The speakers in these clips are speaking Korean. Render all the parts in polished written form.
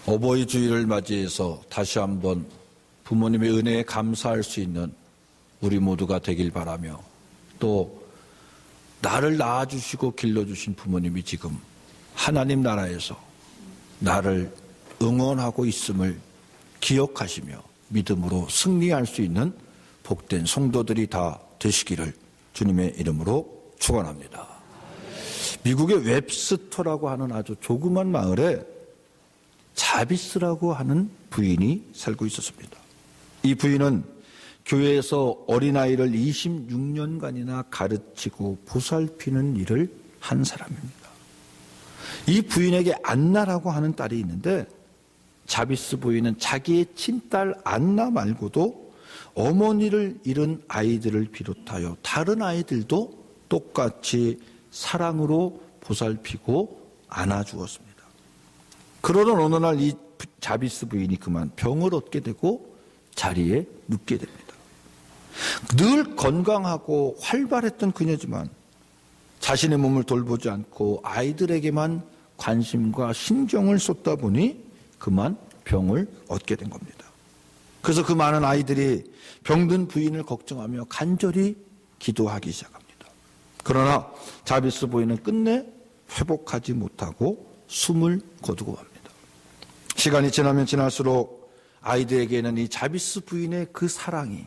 어버이 주일을 맞이해서 다시 한번 부모님의 은혜에 감사할 수 있는 우리 모두가 되길 바라며, 또 나를 낳아주시고 길러주신 부모님이 지금 하나님 나라에서 나를 응원하고 있음을 기억하시며 믿음으로 승리할 수 있는 복된 성도들이 다 되시기를 주님의 이름으로 축원합니다. 미국의 웹스터라고 하는 아주 조그만 마을에 자비스라고 하는 부인이 살고 있었습니다. 이 부인은 교회에서 어린아이를 26년간이나 가르치고 보살피는 일을 한 사람입니다. 이 부인에게 안나라고 하는 딸이 있는데, 자비스 부인은 자기의 친딸 안나 말고도 어머니를 잃은 아이들을 비롯하여 다른 아이들도 똑같이 사랑으로 보살피고 안아주었습니다. 그러던 어느 날 이 자비스 부인이 그만 병을 얻게 되고 자리에 눕게 됩니다. 늘 건강하고 활발했던 그녀지만 자신의 몸을 돌보지 않고 아이들에게만 관심과 신경을 쏟다 보니 그만 병을 얻게 된 겁니다. 그래서 그 많은 아이들이 병든 부인을 걱정하며 간절히 기도하기 시작합니다. 그러나 자비스 부인은 끝내 회복하지 못하고 숨을 거두고 맙니다. 시간이 지나면 지날수록 아이들에게는 이 자비스 부인의 그 사랑이,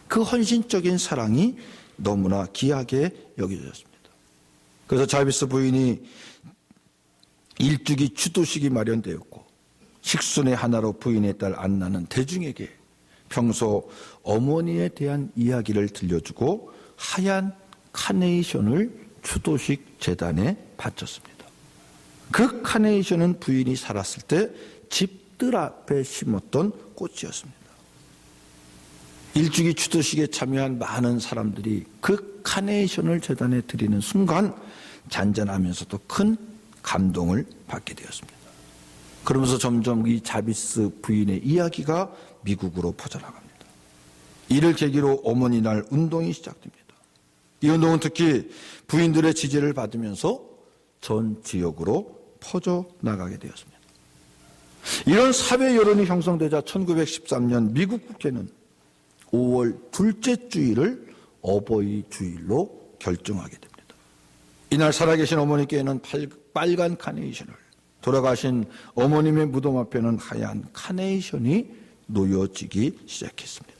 그 헌신적인 사랑이 너무나 귀하게 여겨졌습니다. 그래서 자비스 부인이 일주기 추도식이 마련되었고, 식순의 하나로 부인의 딸 안나는 대중에게 평소 어머니에 대한 이야기를 들려주고 하얀 카네이션을 추도식 제단에 바쳤습니다. 그 카네이션은 부인이 살았을 때 집들 앞에 심었던 꽃이었습니다. 일주기 추도식에 참여한 많은 사람들이 그 카네이션을 제단에 드리는 순간 잔잔하면서도 큰 감동을 받게 되었습니다. 그러면서 점점 이 자비스 부인의 이야기가 미국으로 퍼져나갑니다. 이를 계기로 어머니 날 운동이 시작됩니다. 이 운동은 특히 부인들의 지지를 받으면서 전 지역으로 퍼져나가게 되었습니다. 이런 사회 여론이 형성되자 1913년 미국 국회는 5월 둘째 주일을 어버이 주일로 결정하게 됩니다. 이날 살아계신 어머니께는 빨간 카네이션을, 돌아가신 어머님의 무덤 앞에는 하얀 카네이션이 놓여지기 시작했습니다.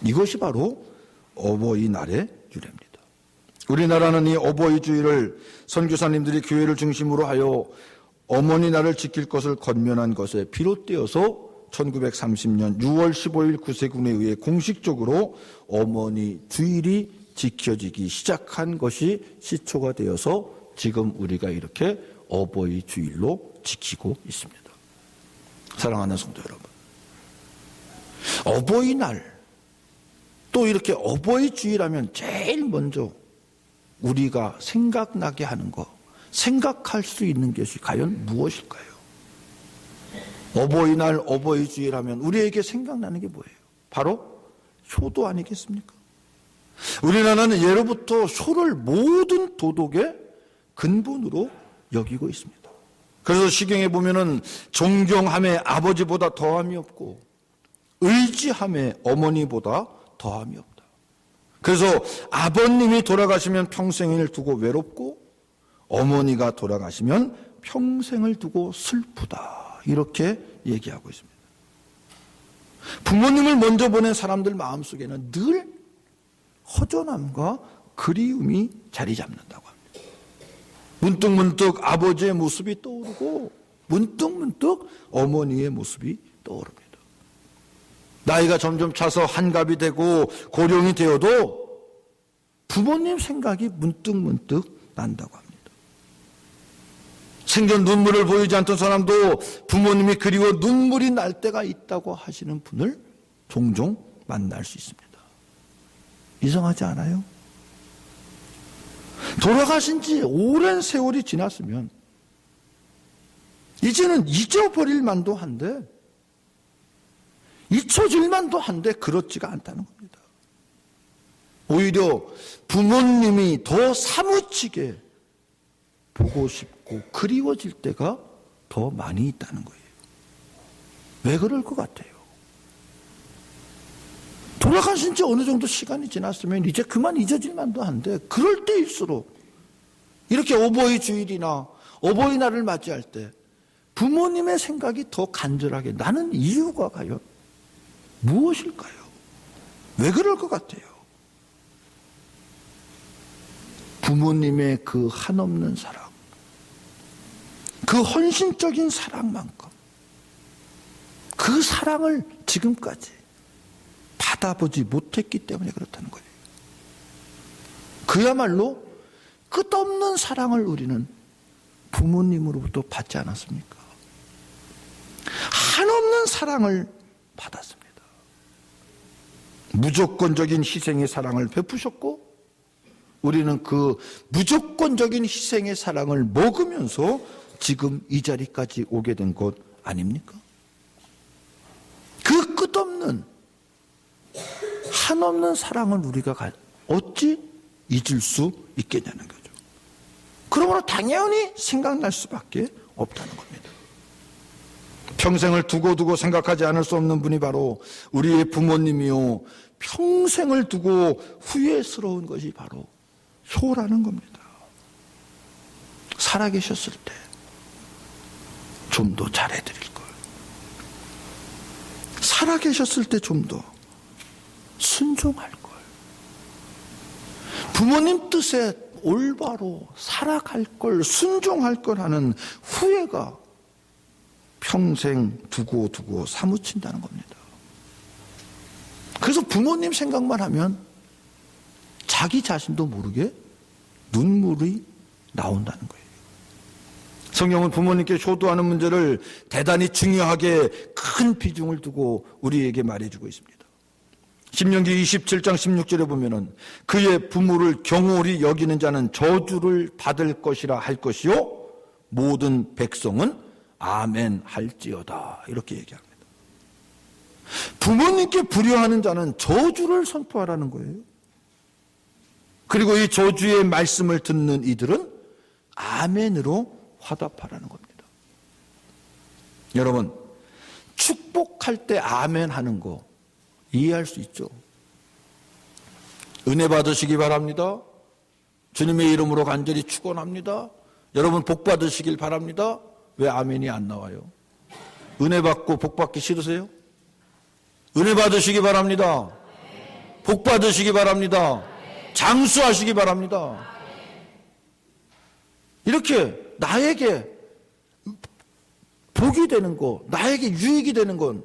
이것이 바로 어버이날의 유래입니다. 우리나라는 이 어버이 주일을 선교사님들이 교회를 중심으로 하여 어머니 날을 지킬 것을 권면한 것에 비롯되어서 1930년 6월 15일 구세군에 의해 공식적으로 어머니 주일이 지켜지기 시작한 것이 시초가 되어서 지금 우리가 이렇게 어버이 주일로 지키고 있습니다. 사랑하는 성도 여러분, 어버이날, 또 이렇게 어버이 주일하면 제일 먼저 우리가 생각나게 하는 것, 생각할 수 있는 것이 과연 무엇일까요? 어버이날, 어버이 주일 하면 우리에게 생각나는 게 뭐예요? 바로 효도 아니겠습니까? 우리나라는 예로부터 효를 모든 도덕의 근본으로 여기고 있습니다. 그래서 시경에 보면은 존경함에 아버지보다 더함이 없고 의지함에 어머니보다 더함이 없다. 그래서 아버님이 돌아가시면 평생을 두고 외롭고 어머니가 돌아가시면 평생을 두고 슬프다, 이렇게 얘기하고 있습니다. 부모님을 먼저 보낸 사람들 마음속에는 늘 허전함과 그리움이 자리 잡는다고 합니다. 문득문득 아버지의 모습이 떠오르고 문득문득 어머니의 모습이 떠오릅니다. 나이가 점점 차서 한갑이 되고 고령이 되어도 부모님 생각이 문득문득 난다고 합니다. 생전 눈물을 보이지 않던 사람도 부모님이 그리워 눈물이 날 때가 있다고 하시는 분을 종종 만날 수 있습니다. 이상하지 않아요? 돌아가신 지 오랜 세월이 지났으면 이제는 잊어버릴 만도 한데, 잊혀질 만도 한데 그렇지가 않다는 겁니다. 오히려 부모님이 더 사무치게 보고 싶고 그리워질 때가 더 많이 있다는 거예요. 왜 그럴 것 같아요? 돌아가신 지 어느 정도 시간이 지났으면 이제 그만 잊어질만도 한데, 그럴 때일수록 이렇게 어버이 주일이나 어버이날을 맞이할 때 부모님의 생각이 더 간절하게 나는 이유가 과연 무엇일까요? 왜 그럴 것 같아요? 부모님의 그 한없는 사랑, 그 헌신적인 사랑만큼 그 사랑을 지금까지 받아보지 못했기 때문에 그렇다는 거예요. 그야말로 끝없는 사랑을 우리는 부모님으로부터 받지 않았습니까? 한없는 사랑을 받았습니다. 무조건적인 희생의 사랑을 베푸셨고, 우리는 그 무조건적인 희생의 사랑을 먹으면서 지금 이 자리까지 오게 된 것 아닙니까? 그 끝없는 한없는 사랑을 우리가 어찌 잊을 수 있겠냐는 거죠. 그러므로 당연히 생각날 수밖에 없다는 겁니다. 평생을 두고 생각하지 않을 수 없는 분이 바로 우리의 부모님이요, 평생을 두고 후회스러운 것이 바로 효라는 겁니다. 살아계셨을 때 좀 더 잘해드릴 걸, 살아계셨을 때 좀 더 순종할 걸, 부모님 뜻에 올바로 살아갈 걸, 순종할 걸 하는 후회가 평생 두고 사무친다는 겁니다. 그래서 부모님 생각만 하면 자기 자신도 모르게 눈물이 나온다는 거예요. 성경은 부모님께 효도하는 문제를 대단히 중요하게 큰 비중을 두고 우리에게 말해주고 있습니다. 신명기 27장 16절에 보면은 그의 부모를 경홀히 여기는 자는 저주를 받을 것이라 할 것이요 모든 백성은 아멘 할지어다, 이렇게 얘기합니다. 부모님께 불효하는 자는 저주를 선포하라는 거예요. 그리고 이 저주의 말씀을 듣는 이들은 아멘으로 화답하라는 겁니다. 여러분, 축복할 때 아멘 하는 거 이해할 수 있죠? 은혜 받으시기 바랍니다. 주님의 이름으로 간절히 축원합니다. 여러분 복 받으시길 바랍니다. 왜 아멘이 안 나와요? 은혜 받고 복 받기 싫으세요? 은혜 받으시기 바랍니다. 복 받으시기 바랍니다. 장수하시기 바랍니다. 이렇게 나에게 복이 되는 거, 나에게 유익이 되는 건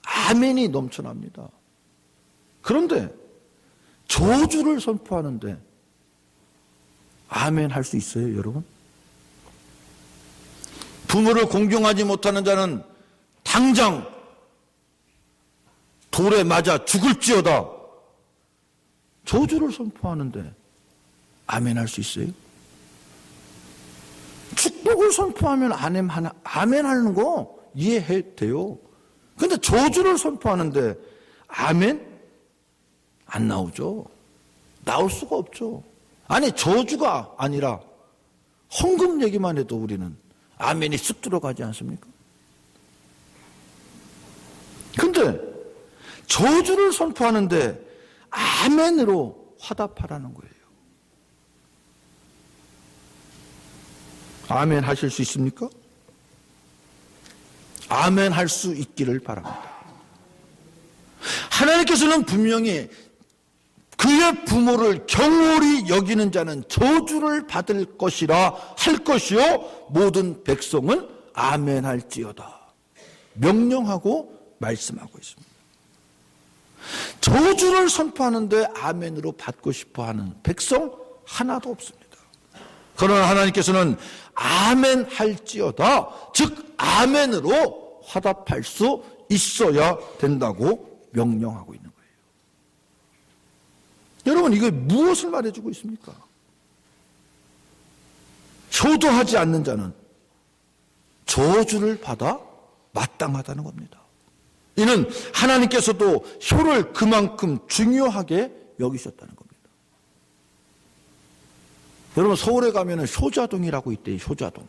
아멘이 넘쳐납니다. 그런데 저주를 선포하는데 아멘 할 수 있어요, 여러분? 부모를 공경하지 못하는 자는 당장 돌에 맞아 죽을지어다. 저주를 선포하는데 아멘 할 수 있어요? 축복을 선포하면 아멘 하는 거 이해해도 돼요. 근데 저주를 선포하는데 아멘? 안 나오죠. 나올 수가 없죠. 아니, 저주가 아니라 헌금 얘기만 해도 우리는 아멘이 쑥 들어가지 않습니까? 근데 저주를 선포하는데 아멘으로 화답하라는 거예요. 아멘 하실 수 있습니까? 아멘 할 수 있기를 바랍니다. 하나님께서는 분명히 그의 부모를 경홀히 여기는 자는 저주를 받을 것이라 할 것이요 모든 백성은 아멘 할지어다 명령하고 말씀하고 있습니다. 저주를 선포하는데 아멘으로 받고 싶어하는 백성 하나도 없습니다. 그러나 하나님께서는 아멘 할지어다, 즉 아멘으로 화답할 수 있어야 된다고 명령하고 있는 거예요. 여러분, 이게 무엇을 말해주고 있습니까? 효도하지 않는 자는 저주를 받아 마땅하다는 겁니다. 이는 하나님께서도 효를 그만큼 중요하게 여기셨다는 겁니다. 여러분, 서울에 가면 효자동이라고 있대요. 효자동.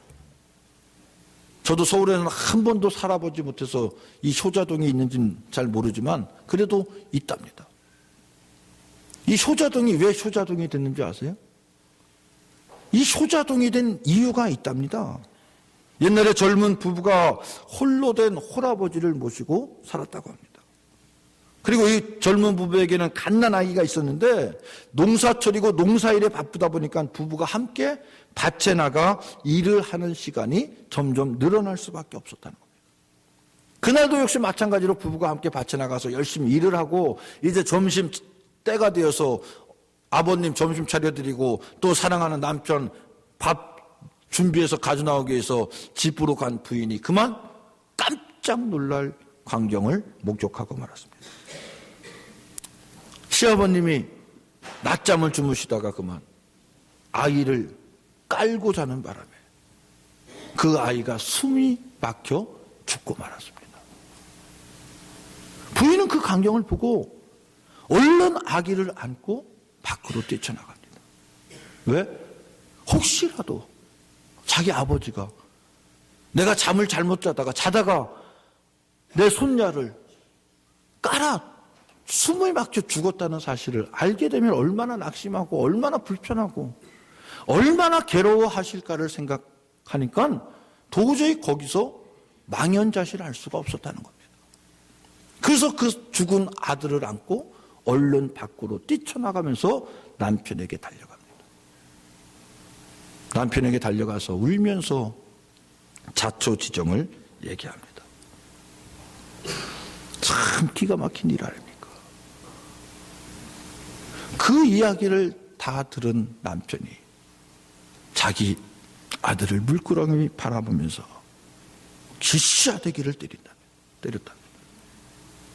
저도 서울에는 한 번도 살아보지 못해서 이 효자동이 있는지는 잘 모르지만 그래도 있답니다. 이 효자동이 왜 효자동이 됐는지 아세요? 이 효자동이 된 이유가 있답니다. 옛날에 젊은 부부가 홀로 된 홀아버지를 모시고 살았다고 합니다. 그리고 이 젊은 부부에게는 갓난아기가 있었는데 농사철이고 농사일에 바쁘다 보니까 부부가 함께 밭에 나가 일을 하는 시간이 점점 늘어날 수밖에 없었다는 겁니다. 그날도 역시 마찬가지로 부부가 함께 밭에 나가서 열심히 일을 하고 이제 점심 때가 되어서 아버님 점심 차려드리고 또 사랑하는 남편 밥 준비해서 가져나오기 위해서 집으로 간 부인이 그만 깜짝 놀랄 광경을 목격하고 말았습니다. 시아버님이 낮잠을 주무시다가 그만 아이를 깔고 자는 바람에 그 아이가 숨이 막혀 죽고 말았습니다. 부인은 그 광경을 보고 얼른 아기를 안고 밖으로 뛰쳐나갑니다. 왜? 혹시라도 자기 아버지가 내가 잠을 잘못 자다가 내 손녀를 깔아 숨을 막혀 죽었다는 사실을 알게 되면 얼마나 낙심하고 얼마나 불편하고 얼마나 괴로워하실까를 생각하니까 도저히 거기서 망연자실을 할 수가 없었다는 겁니다. 그래서 그 죽은 아들을 안고 얼른 밖으로 뛰쳐나가면서 남편에게 달려갑니다. 남편에게 달려가서 울면서 자초지종을 얘기합니다. 참 기가 막힌 일 아닙니까? 그 이야기를 다 들은 남편이 자기 아들을 물끄러미 바라보면서 기시아대기를 때렸답니다.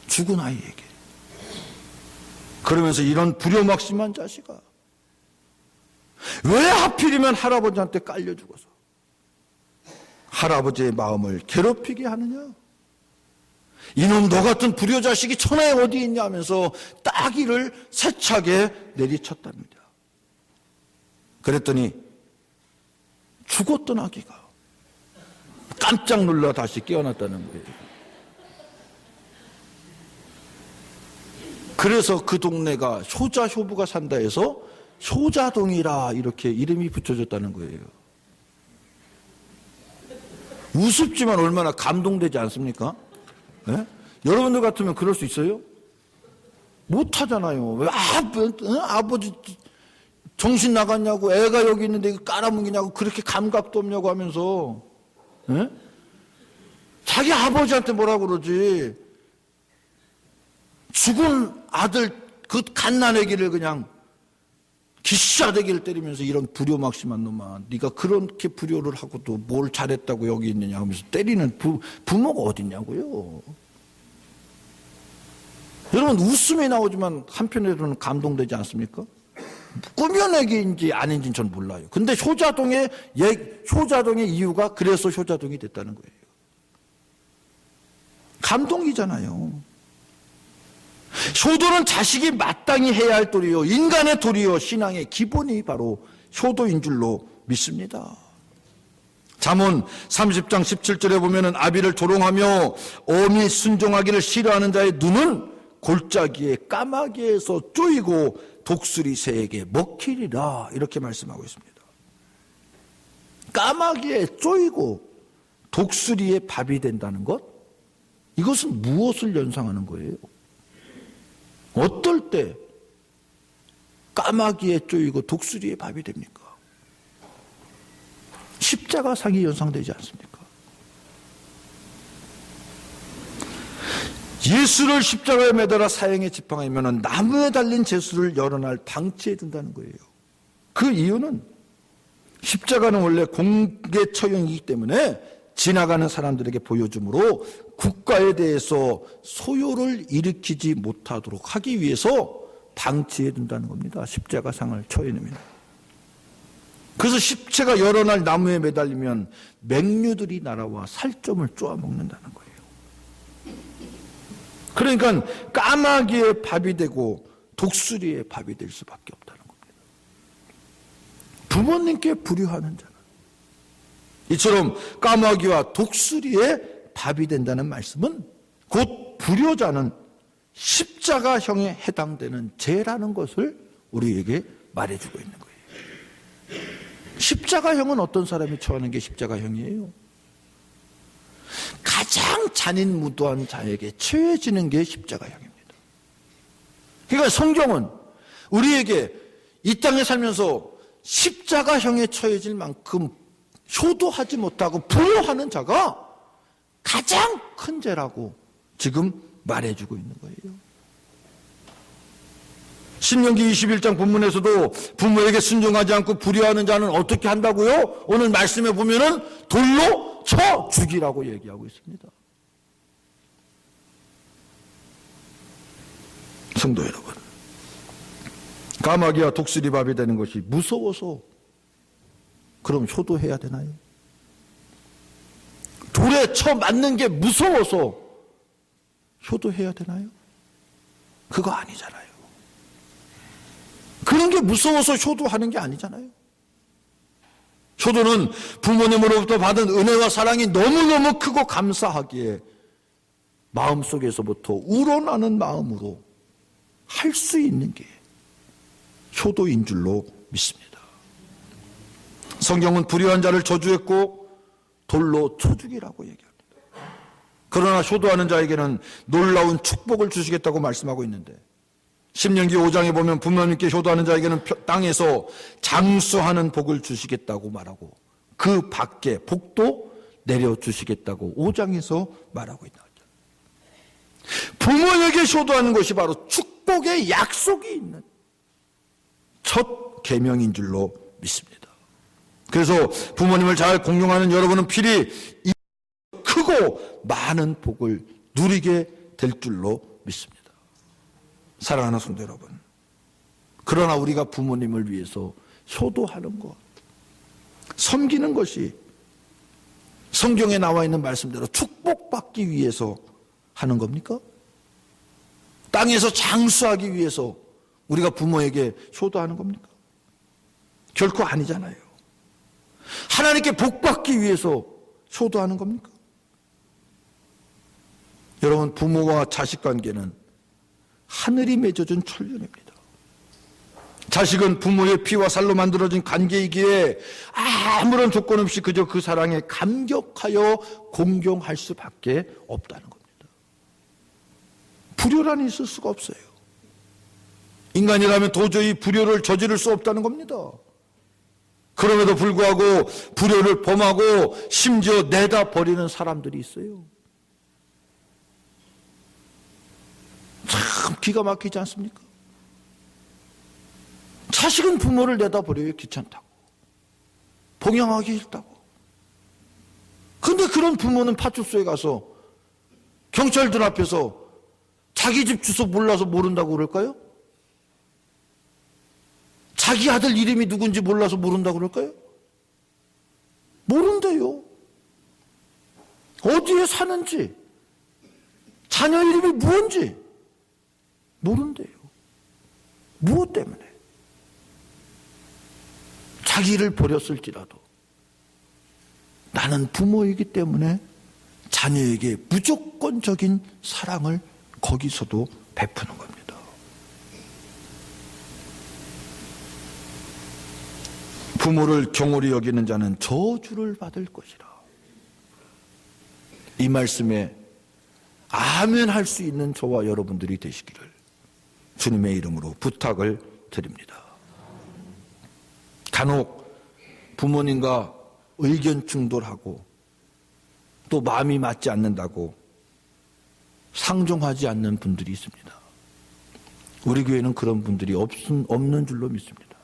죽은 아이에게. 그러면서 이런 불효막심한 자식아, 왜 하필이면 할아버지한테 깔려 죽어서 할아버지의 마음을 괴롭히게 하느냐? 이놈 너 같은 불효자식이 천하에 어디 있냐 하면서 따귀를 세차게 내리쳤답니다. 그랬더니 죽었던 아기가 깜짝 놀라 다시 깨어났다는 거예요. 그래서 그 동네가 효자 효부가 산다 해서 효자동이라 이렇게 이름이 붙여졌다는 거예요. 우습지만 얼마나 감동되지 않습니까? 네? 여러분들 같으면 그럴 수 있어요? 못하잖아요. 왜 아버지 정신 나갔냐고, 애가 여기 있는데 이거 깔아뭉기냐고, 그렇게 감각도 없냐고 하면서, 네? 자기 아버지한테 뭐라고 그러지? 죽은 아들 그 갓난아기를 그냥 기싸대기를 때리면서 이런 불효막심한 놈아, 네가 그렇게 불효를 하고도 뭘 잘했다고 여기 있느냐 하면서 때리는 부모가 어딨냐고요. 여러분 웃음이 나오지만 한편으로는 감동되지 않습니까? 꾸며내기인지 아닌지는 전 몰라요. 근데 효자동의 이유가 그래서 효자동이 됐다는 거예요. 감동이잖아요. 효도는 자식이 마땅히 해야 할 도리요, 인간의 도리요, 신앙의 기본이 바로 효도인 줄로 믿습니다. 잠언 30장 17절에 보면은 아비를 조롱하며 어미 순종하기를 싫어하는 자의 눈은 골짜기에 까마귀에서 쪼이고 독수리 새에게 먹히리라, 이렇게 말씀하고 있습니다. 까마귀에 쪼이고 독수리의 밥이 된다는 것, 이것은 무엇을 연상하는 거예요? 어떨 때 까마귀에 쪼이고 독수리의 밥이 됩니까? 십자가상이 연상되지 않습니까? 예수를 십자가에 매달아 사형에 집행하면 나무에 달린 제수를 여러 날 방치해야 된다는 거예요. 그 이유는 십자가는 원래 공개 처형이기 때문에 지나가는 사람들에게 보여주므로 국가에 대해서 소요를 일으키지 못하도록 하기 위해서 방치해야 된다는 겁니다. 십자가상을 처해놓으면. 그래서 십체가 여러 날 나무에 매달리면 맹류들이 날아와 살점을 쪼아먹는다는 거예요. 그러니까 까마귀의 밥이 되고 독수리의 밥이 될 수밖에 없다는 겁니다. 부모님께 불효하는 자는 이처럼 까마귀와 독수리의 밥이 된다는 말씀은 곧 불효자는 십자가형에 해당되는 죄라는 것을 우리에게 말해주고 있는 거예요. 십자가형은 어떤 사람이 처하는 게 십자가형이에요? 가장 잔인무도한 자에게 처해지는 게 십자가형입니다. 그러니까 성경은 우리에게 이 땅에 살면서 십자가형에 처해질 만큼 효도하지 못하고 불효하는 자가 가장 큰 죄라고 지금 말해주고 있는 거예요. 신명기 21장 본문에서도 부모에게 순종하지 않고 불효하는 자는 어떻게 한다고요? 오늘 말씀에 보면은 돌로 쳐 죽이라고 얘기하고 있습니다. 성도 여러분, 까마귀와 독수리 밥이 되는 것이 무서워서 그럼 효도해야 되나요? 돌에 쳐 맞는 게 무서워서 효도해야 되나요? 그거 아니잖아요. 그런 게 무서워서 효도하는 게 아니잖아요. 효도는 부모님으로부터 받은 은혜와 사랑이 너무너무 크고 감사하기에 마음속에서부터 우러나는 마음으로 할 수 있는 게 효도인 줄로 믿습니다. 성경은 불의한 자를 저주했고 돌로 쳐 죽이라고 얘기합니다. 그러나 효도하는 자에게는 놀라운 축복을 주시겠다고 말씀하고 있는데, 신명기 5장에 보면 부모님께 효도하는 자에게는 땅에서 장수하는 복을 주시겠다고 말하고 그 밖에 복도 내려주시겠다고 5장에서 말하고 있다. 부모에게 효도하는 것이 바로 축복의 약속이 있는 첫 계명인 줄로 믿습니다. 그래서 부모님을 잘 공경하는 여러분은 필히 크고 많은 복을 누리게 될 줄로 믿습니다. 사랑하는 성도 여러분, 그러나 우리가 부모님을 위해서 효도하는 것, 섬기는 것이 성경에 나와 있는 말씀대로 축복받기 위해서 하는 겁니까? 땅에서 장수하기 위해서 우리가 부모에게 효도하는 겁니까? 결코 아니잖아요. 하나님께 복받기 위해서 효도하는 겁니까? 여러분, 부모와 자식 관계는 하늘이 맺어준 천륜입니다. 자식은 부모의 피와 살로 만들어진 관계이기에 아무런 조건 없이 그저 그 사랑에 감격하여 공경할 수밖에 없다는 겁니다. 불효란이 있을 수가 없어요. 인간이라면 도저히 불효를 저지를 수 없다는 겁니다. 그럼에도 불구하고 불효를 범하고 심지어 내다 버리는 사람들이 있어요. 참 기가 막히지 않습니까? 자식은 부모를 내다 버려요. 귀찮다고, 봉양하기 싫다고. 근데 그런 부모는 파출소에 가서 경찰들 앞에서 자기 집 주소 몰라서 모른다고 그럴까요? 자기 아들 이름이 누군지 몰라서 모른다고 그럴까요? 모른대요. 어디에 사는지, 자녀 이름이 무엇인지 모른대요. 무엇 때문에? 자기를 버렸을지라도 나는 부모이기 때문에 자녀에게 무조건적인 사랑을 거기서도 베푸는 겁니다. 부모를 경홀히 여기는 자는 저주를 받을 것이라. 이 말씀에 아멘 할 수 있는 저와 여러분들이 되시기를 주님의 이름으로 부탁을 드립니다. 간혹 부모님과 의견 충돌하고 또 마음이 맞지 않는다고 상종하지 않는 분들이 있습니다. 우리 교회는 그런 분들이 없는 줄로 믿습니다.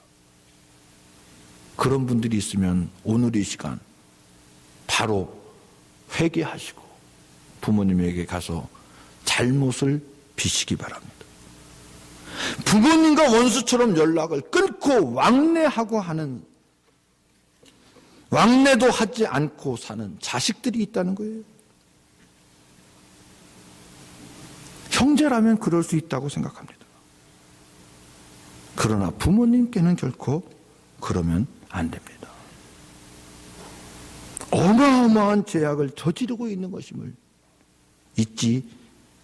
그런 분들이 있으면 오늘 이 시간 바로 회개하시고 부모님에게 가서 잘못을 비시기 바랍니다. 부모님과 원수처럼 연락을 끊고 왕래도 하지 않고 사는 자식들이 있다는 거예요. 형제라면 그럴 수 있다고 생각합니다. 그러나 부모님께는 결코 그러면 안 됩니다. 어마어마한 죄악을 저지르고 있는 것임을 잊지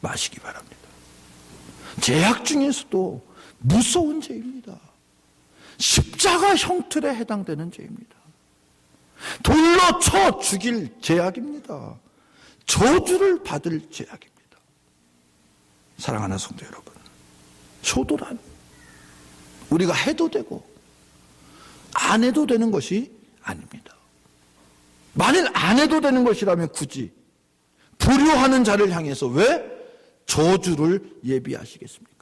마시기 바랍니다. 죄악 중에서도 무서운 죄입니다. 십자가 형틀에 해당되는 죄입니다. 돌로 쳐 죽일 죄악입니다. 저주를 받을 죄악입니다. 사랑하는 성도 여러분, 효도란 우리가 해도 되고 안 해도 되는 것이 아닙니다. 만일 안 해도 되는 것이라면 굳이 불효하는 자를 향해서 왜 저주를 예비하시겠습니까?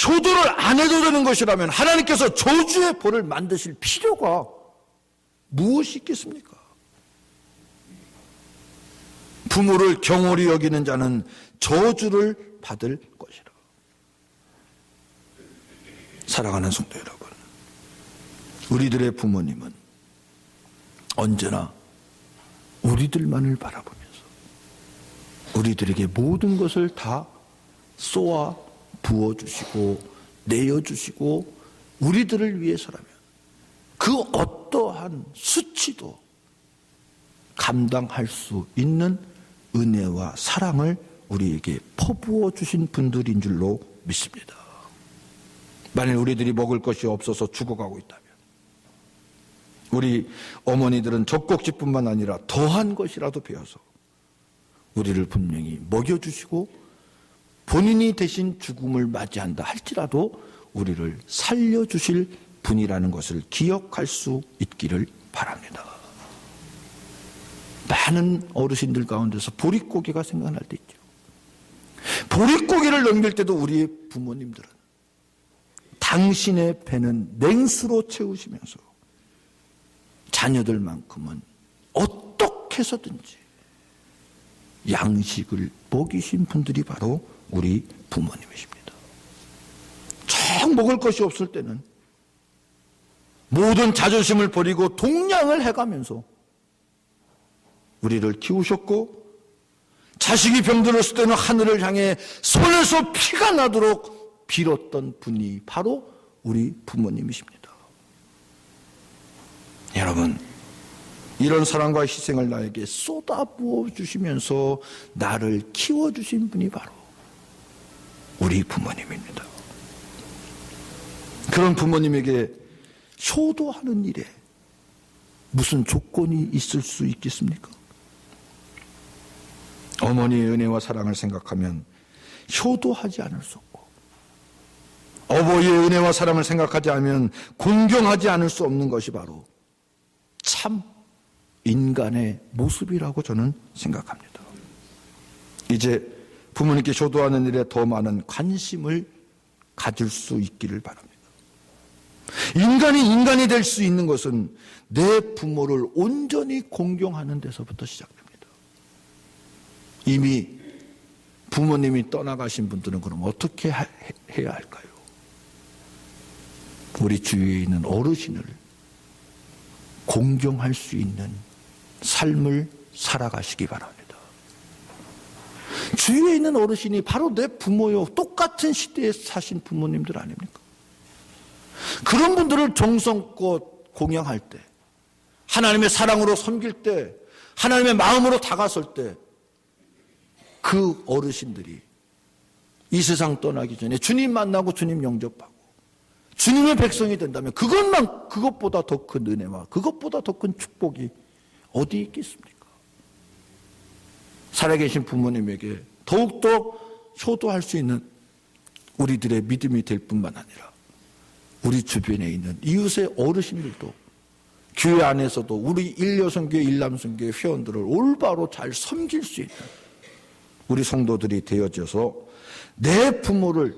효도를 안 해도 되는 것이라면 하나님께서 저주의 벌을 만드실 필요가 무엇이 있겠습니까? 부모를 경홀히 여기는 자는 저주를 받을 것이라. 사랑하는 성도 여러분, 우리들의 부모님은 언제나 우리들만을 바라보면서 우리들에게 모든 것을 다 쏘아 부어주시고 내어주시고 우리들을 위해서라면 그 어떠한 수치도 감당할 수 있는 은혜와 사랑을 우리에게 퍼부어 주신 분들인 줄로 믿습니다. 만일 우리들이 먹을 것이 없어서 죽어가고 있다면 우리 어머니들은 젖꼭지뿐만 아니라 더한 것이라도 배워서 우리를 분명히 먹여주시고 본인이 대신 죽음을 맞이한다 할지라도 우리를 살려주실 분이라는 것을 기억할 수 있기를 바랍니다. 많은 어르신들 가운데서 보릿고개가 생각날 때 있죠. 보릿고개를 넘길 때도 우리의 부모님들은 당신의 배는 냉수로 채우시면서 자녀들만큼은 어떻게 해서든지 양식을 먹이신 분들이 바로 우리 부모님이십니다. 정 먹을 것이 없을 때는 모든 자존심을 버리고 동량을 해가면서 우리를 키우셨고, 자식이 병들었을 때는 하늘을 향해 손에서 피가 나도록 빌었던 분이 바로 우리 부모님이십니다. 여러분, 이런 사랑과 희생을 나에게 쏟아부어 주시면서 나를 키워주신 분이 바로 우리 부모님입니다. 그런 부모님에게 효도하는 일에 무슨 조건이 있을 수 있겠습니까? 어머니의 은혜와 사랑을 생각하면 효도하지 않을 수 없고, 어버이의 은혜와 사랑을 생각하지 않으면 공경하지 않을 수 없는 것이 바로 참 인간의 모습이라고 저는 생각합니다. 이제 부모님께 효도하는 일에 더 많은 관심을 가질 수 있기를 바랍니다. 인간이 될 수 있는 것은 내 부모를 온전히 공경하는 데서부터 시작됩니다. 이미 부모님이 떠나가신 분들은 그럼 어떻게 해야 할까요? 우리 주위에 있는 어르신을 공경할 수 있는 삶을 살아가시기 바랍니다. 주위에 있는 어르신이 바로 내 부모요, 똑같은 시대에 사신 부모님들 아닙니까? 그런 분들을 정성껏 공양할 때, 하나님의 사랑으로 섬길 때, 하나님의 마음으로 다가설 때, 그 어르신들이 이 세상 떠나기 전에 주님 만나고 주님 영접하고 주님의 백성이 된다면 그것보다 더 큰 은혜와 그것보다 더 큰 축복이 어디 있겠습니까? 살아계신 부모님에게 더욱더 효도할 수 있는 우리들의 믿음이 될 뿐만 아니라 우리 주변에 있는 이웃의 어르신들도 교회 안에서도 우리 일여성교회 일남성교회 회원들을 올바로 잘 섬길 수 있는 우리 성도들이 되어져서 내 부모를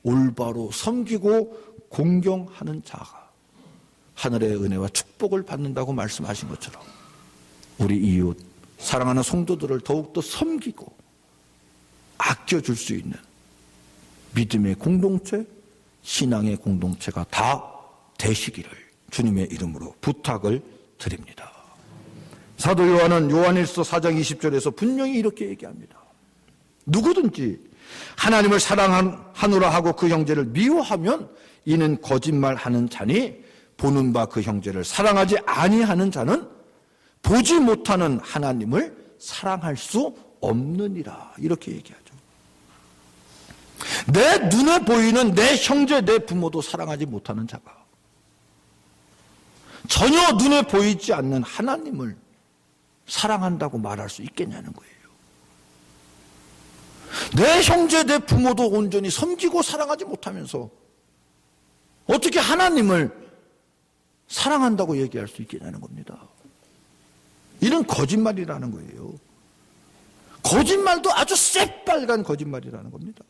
올바로 섬기고 공경하는 자가 하늘의 은혜와 축복을 받는다고 말씀하신 것처럼 우리 이웃, 사랑하는 성도들을 더욱더 섬기고 아껴줄 수 있는 믿음의 공동체, 신앙의 공동체가 다 되시기를 주님의 이름으로 부탁을 드립니다. 사도 요한은 요한일서 4장 20절에서 분명히 이렇게 얘기합니다. 누구든지 하나님을 사랑하노라 하고 그 형제를 미워하면 이는 거짓말하는 자니 보는 바 그 형제를 사랑하지 아니하는 자는 보지 못하는 하나님을 사랑할 수 없느니라. 이렇게 얘기하죠. 내 눈에 보이는 내 형제, 내 부모도 사랑하지 못하는 자가 전혀 눈에 보이지 않는 하나님을 사랑한다고 말할 수 있겠냐는 거예요. 내 형제, 내 부모도 온전히 섬기고 사랑하지 못하면서 어떻게 하나님을 사랑한다고 얘기할 수 있겠냐는 겁니다. 이는 거짓말이라는 거예요. 거짓말도 아주 새빨간 거짓말이라는 겁니다.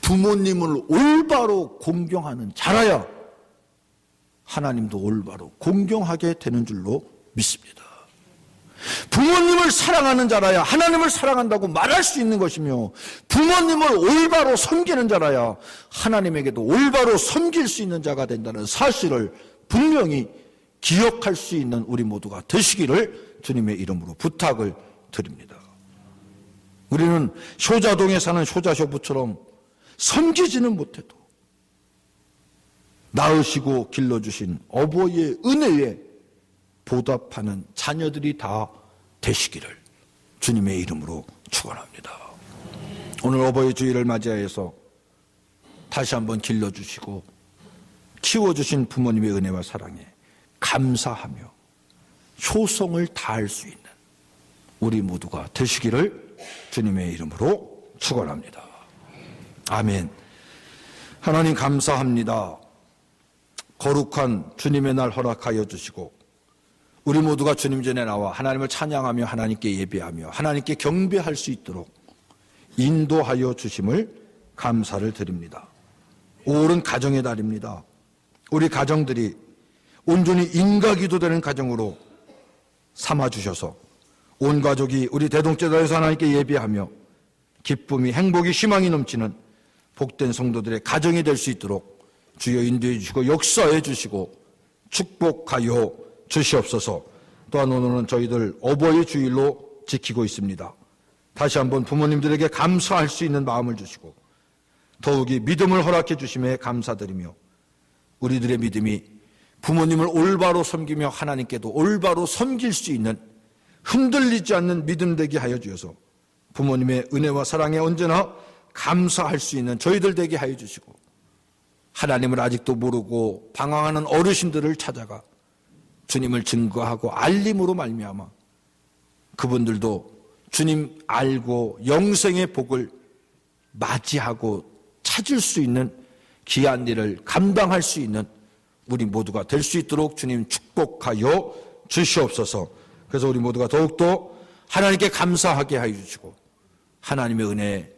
부모님을 올바로 공경하는 자라야 하나님도 올바로 공경하게 되는 줄로 믿습니다. 부모님을 사랑하는 자라야 하나님을 사랑한다고 말할 수 있는 것이며, 부모님을 올바로 섬기는 자라야 하나님에게도 올바로 섬길 수 있는 자가 된다는 사실을 분명히 기억할 수 있는 우리 모두가 되시기를 주님의 이름으로 부탁을 드립니다. 우리는 효자동에 사는 효자효부처럼 섬기지는 못해도 낳으시고 길러주신 어버이의 은혜에 보답하는 자녀들이 다 되시기를 주님의 이름으로 축원합니다. 오늘 어버이 주일을 맞이하여서 다시 한번 길러주시고 키워주신 부모님의 은혜와 사랑에 감사하며 효성을 다할 수 있는 우리 모두가 되시기를 주님의 이름으로 축원합니다. 아멘. 하나님 감사합니다. 거룩한 주님의 날 허락하여 주시고 우리 모두가 주님 전에 나와 하나님을 찬양하며 하나님께 예배하며 하나님께 경배할 수 있도록 인도하여 주심을 감사를 드립니다. 5월은 가정의 달입니다. 우리 가정들이 온전히 인가기도 되는 가정으로 삼아주셔서 온 가족이 우리 대동제단에서 하나님께 예배하며 기쁨이, 행복이, 희망이 넘치는 복된 성도들의 가정이 될 수 있도록 주여 인도해 주시고 역사해 주시고 축복하여 주시옵소서. 또한 오늘은 저희들 어버이 주일로 지키고 있습니다. 다시 한번 부모님들에게 감사할 수 있는 마음을 주시고 더욱이 믿음을 허락해 주심에 감사드리며 우리들의 믿음이 부모님을 올바로 섬기며 하나님께도 올바로 섬길 수 있는 흔들리지 않는 믿음 되게 하여 주셔서 부모님의 은혜와 사랑에 언제나 감사할 수 있는 저희들 되게 하여 주시고 하나님을 아직도 모르고 방황하는 어르신들을 찾아가 주님을 증거하고 알림으로 말미암아 그분들도 주님 알고 영생의 복을 맞이하고 찾을 수 있는 귀한 일을 감당할 수 있는 우리 모두가 될 수 있도록 주님 축복하여 주시옵소서. 그래서 우리 모두가 더욱더 하나님께 감사하게 하여 주시고 하나님의 은혜에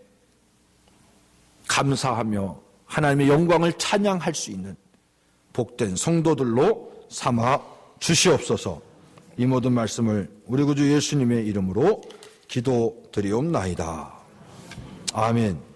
감사하며 하나님의 영광을 찬양할 수 있는 복된 성도들로 삼아 주시옵소서. 이 모든 말씀을 우리 구주 예수님의 이름으로 기도드리옵나이다. 아멘.